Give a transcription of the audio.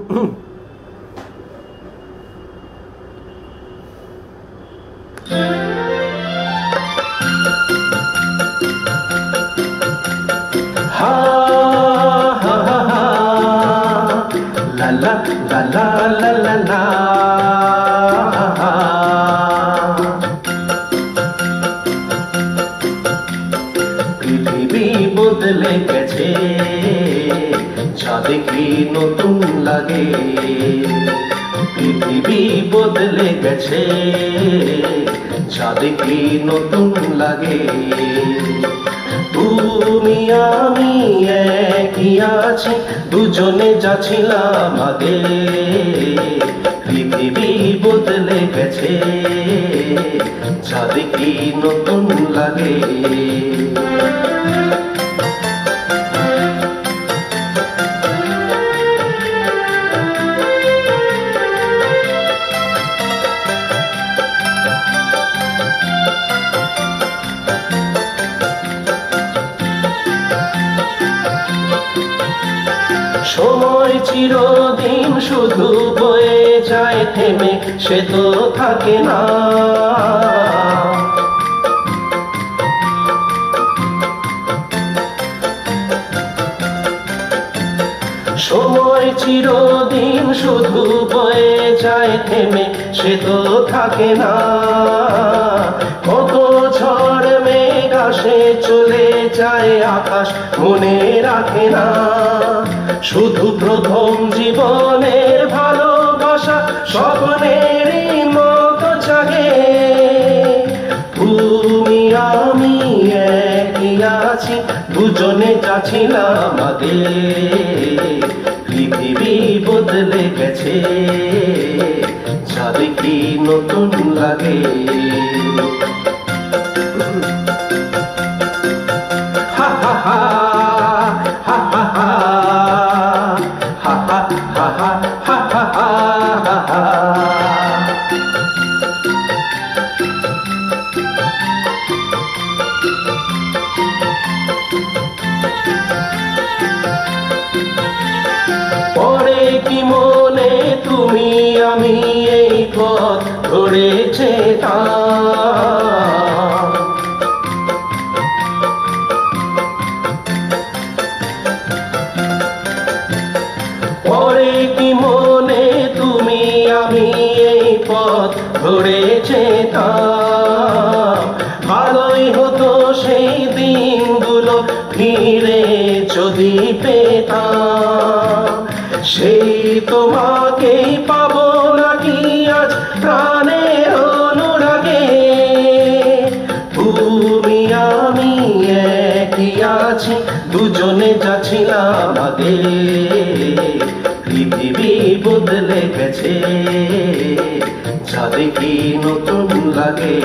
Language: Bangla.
ha ha ha ha la la la la la la la পৃথিবী বদলে গেছে যা দেখি নতুন লাগে পৃথিবী বদলে গেছে যা দেখি নতুন লাগে তুমি আমি একই আছি দুজনে যা ছিলাম আগে পৃথিবী বদলে গেছে যা দেখি নতুন লাগে সময় চিরদিন শুধু বয়ে যায় থেমে সে তো থাকে না সময় চিরদিন শুধু বয়ে যায় থেমে সে তো থাকে না কত ঝড় মেঘ আসে চলে যায় আকাশ মনে রাখে না শুধু প্রথম জীবনের ভালোবাসা স্বপ্নেরই মতো জাগে তুমি আমি একই আছি দুজনে যা ছিলাম আগে পৃথিবী বদলে গেছে যা দেখি নতুন লাগে হা হা হা হা হা হা ha ha ha ha ha ha ha ha পরে কি মনে তুমি আমি এই পথ ধরেছে তা পরে কি মনে তুমি আমি এই পথ ধরেছে তা ভালোই হতো সেই দিনগুলো ফিরে যদি পেতাম সেই তোমাকেই পাবো নাকি আজ প্রাণের অনুরাগে তুমি আমি একই আছি দুজনে যা ছিলাম আগে পৃথিবী বদলে গেছে যা দেখি নতুন লাগে